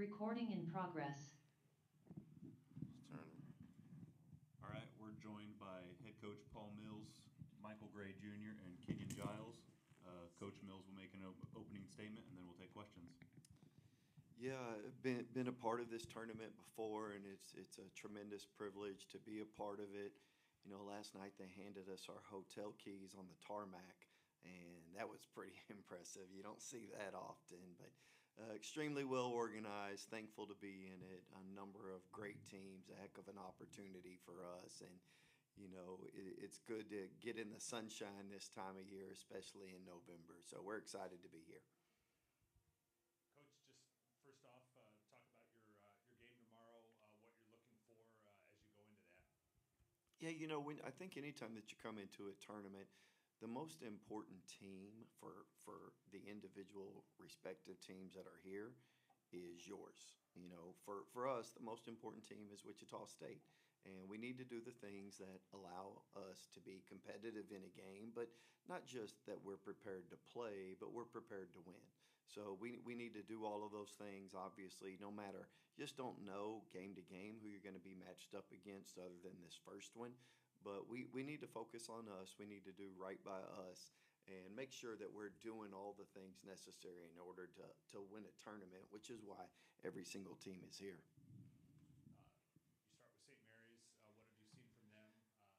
Recording in progress. Turner. All right, we're joined by head coach Paul Mills, Michael Gray Jr., and Kenyon Giles. Coach Mills will make an opening statement, and then we'll take questions. Yeah, been a part of this tournament before, and it's a tremendous privilege to be a part of it. You know, last night they handed us our hotel keys on the tarmac, and that was pretty impressive. You don't see that often, but extremely well organized. Thankful to be in it. A number of great teams. A heck of an opportunity for us, and you know, it's good to get in the sunshine this time of year, especially in November. So we're excited to be here. Coach, just first off, talk about your game tomorrow. What you're looking for as you go into that. Yeah, you know, I think anytime that you come into a tournament, the most important team for the individual respective teams that are here is yours. You know, for us, the most important team is Wichita State. And we need to do the things that allow us to be competitive in a game, but not just that we're prepared to play, but we're prepared to win. So we need to do all of those things, obviously, no matter, you just don't know game to game who you're going to be matched up against other than this first one. But we need to focus on us. We need to do right by us and make sure that we're doing all the things necessary in order to win a tournament, which is why every single team is here. You start with St. Mary's. What have you seen from them?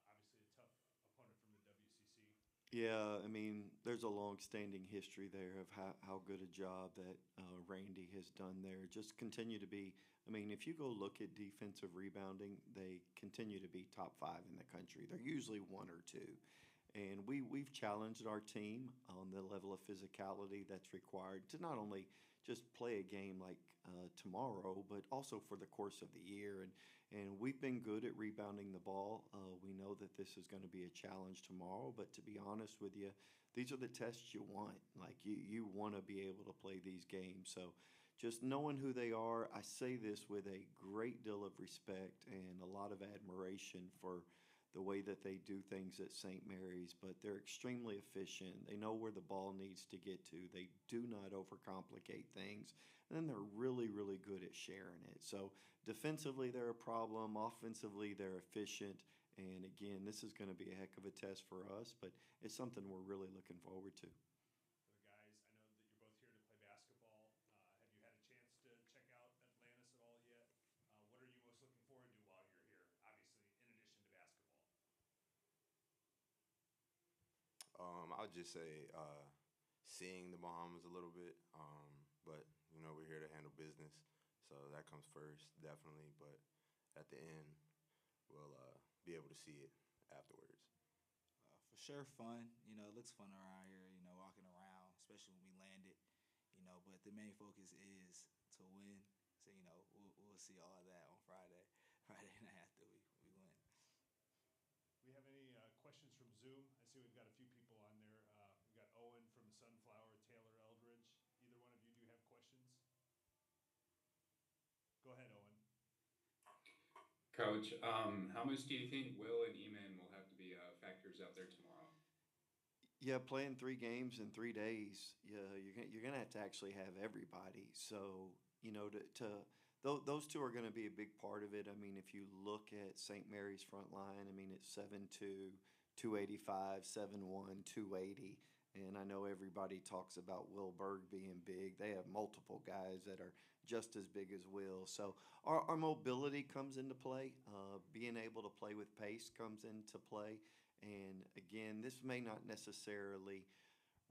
Obviously, a tough opponent from the WCC. Yeah, I mean, there's a long-standing history there of how good a job that Randy has done there. Just continue to be, I mean, if you go look at defensive rebounding, they continue to be top five in the country. They're usually one or two. And we've challenged our team on the level of physicality that's required to not only just play a game like tomorrow, but also for the course of the year. And we've been good at rebounding the ball. We know that this is going to be a challenge tomorrow, but to be honest with you, these are the tests you want. Like you want to be able to play these games. So just knowing who they are, I say this with a great deal of respect and a lot of admiration for the way that they do things at St. Mary's, but they're extremely efficient. They know where the ball needs to get to. They do not overcomplicate things. And then they're really, really good at sharing it. So defensively, they're a problem. Offensively, they're efficient. And again, this is going to be a heck of a test for us, but it's something we're really looking forward to. For the guys, I know that you're both here to play basketball. Have you had a chance to check out Atlantis at all yet? What are you most looking forward to while you're here, obviously, in addition to basketball? I would just say seeing the Bahamas a little bit, but you know we're here to handle business, so that comes first, definitely. But at the end, we'll be able to see it afterwards. For sure, fun. You know, it looks fun around here. You know, walking around, especially when we landed. You know, but the main focus is to win. So you know, we'll see all of that on Friday night after we win. We have any questions from Zoom? I see we've got a few people on there. We've got Owen from Sunflower, Taylor Eldridge. Either one of you, do you have questions? Go ahead, Owen. Coach, how much do you think Will and Eman will have to be factors out there tomorrow? Yeah, playing 3 games in 3 days, yeah, you're gonna have to actually have everybody. So you know, those two are going to be a big part of it. I mean, if you look at St. Mary's front line, I mean, it's 7'2", 285, 7'1", 280. And I know everybody talks about Will Berg being big. They have multiple guys that are just as big as Will. So our mobility comes into play. Being able to play with pace comes into play. And again, this may not necessarily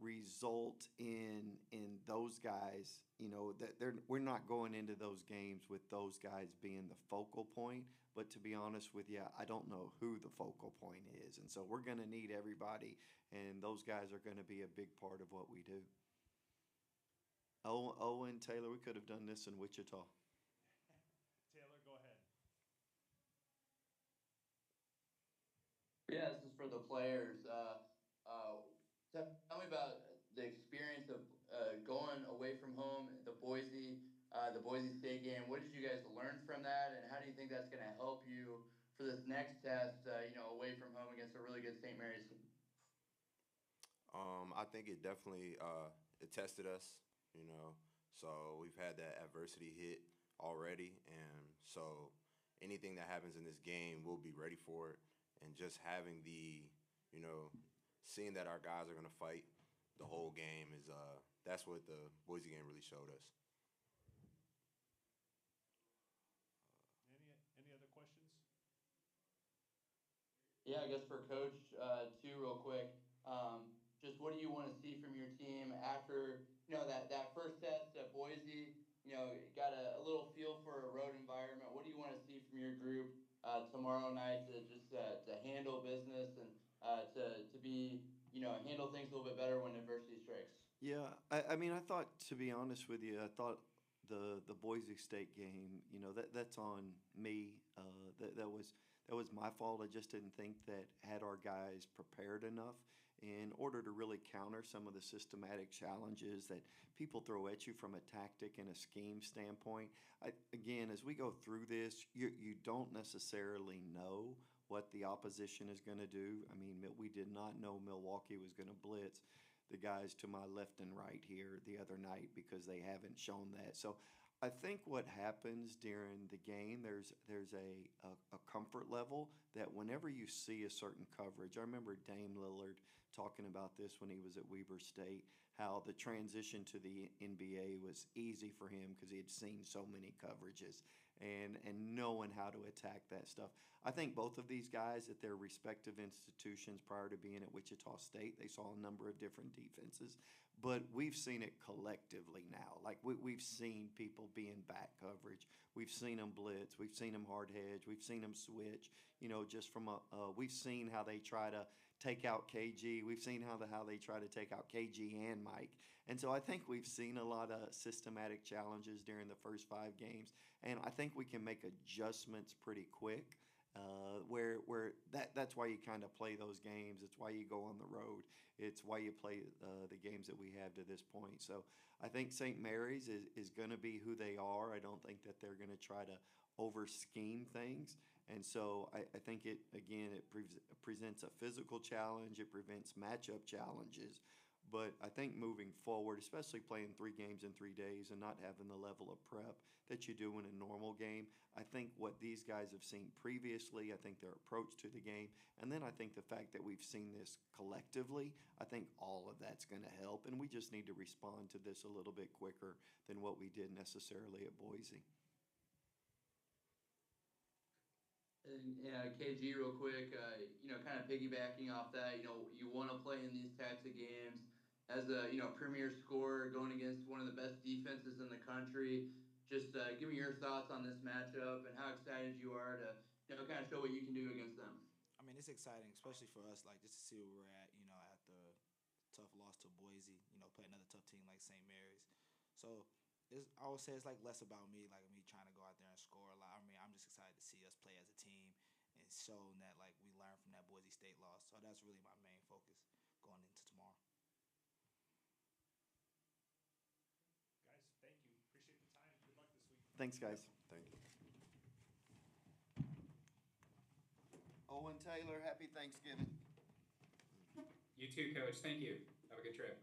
result in those guys, you know, that we're not going into those games with those guys being the focal point. But to be honest with you, I don't know who the focal point is. And so we're going to need everybody, and those guys are going to be a big part of what we do. Owen, Taylor, we could have done this in Wichita. Taylor, go ahead. Yeah, this is for the players. Tell me about the experience of going away from home, the Boise State game. What did you guys learn from that, and how do you think that's going to help you for this next test? Away from home against a really good St. Mary's team. I think it definitely it tested us, you know. So we've had that adversity hit already, and so anything that happens in this game, we'll be ready for it. And just having seeing that our guys are gonna fight the whole game is that's what the Boise game really showed us. Any other questions? Yeah, I guess for Coach, too, real quick. Just what do you want to see from your team after that first test at Boise? Got a little feel for a road environment. What do you want to see from your group tomorrow night to just to handle business and to be handle things a little bit better when adversity strikes? Yeah, I mean, I thought, to be honest with you, I thought the Boise State game, that's on me. That was my fault. I just didn't think that had our guys prepared enough in order to really counter some of the systematic challenges that people throw at you from a tactic and a scheme standpoint. Again, as we go through this, you don't necessarily know what the opposition is going to do. I mean, we did not know Milwaukee was going to blitz the guys to my left and right here the other night because they haven't shown that. So I think what happens during the game, there's a comfort level that whenever you see a certain coverage, I remember Dame Lillard talking about this when he was at Weber State, how the transition to the NBA was easy for him because he had seen so many coverages and knowing how to attack that stuff. I think both of these guys at their respective institutions prior to being at Wichita State, they saw a number of different defenses, but we've seen it collectively now. Like we've seen people be in back coverage. We've seen them blitz. We've seen them hard hedge. We've seen them switch. Just from we've seen how they try to take out KG. We've seen how they try to take out KG and Mike. And so I think we've seen a lot of systematic challenges during the first 5 games, and I think we can make adjustments pretty quick. That's why you kind of play those games. It's why you go on the road. It's why you play the games that we have to this point. So I think St. Mary's is going to be who they are. I don't think that they're going to try to over scheme things. And so I think it presents a physical challenge. It prevents matchup challenges. But I think moving forward, especially playing 3 games in 3 days and not having the level of prep that you do in a normal game, I think what these guys have seen previously, I think their approach to the game, and then I think the fact that we've seen this collectively, I think all of that's going to help. And we just need to respond to this a little bit quicker than what we did necessarily at Boise. And KG, real quick, kind of piggybacking off that, you want to play in these types of games as a premier scorer going against one of the best defenses in the country. Just give me your thoughts on this matchup and how excited you are to kind of show what you can do against them. I mean, it's exciting, especially for us, like just to see where we're at, after tough loss to Boise, play another tough team like St. Mary's. So I would say it's like less about me, like me trying to go out there and score a lot. I mean, I'm just excited to see us play as a team and showing that like we learned from that Boise State loss. So that's really my main focus going into tomorrow. Guys, thank you. Appreciate the time. Good luck this week. Thanks, guys. Thank you. Owen Taylor, happy Thanksgiving. You too, Coach. Thank you. Have a good trip.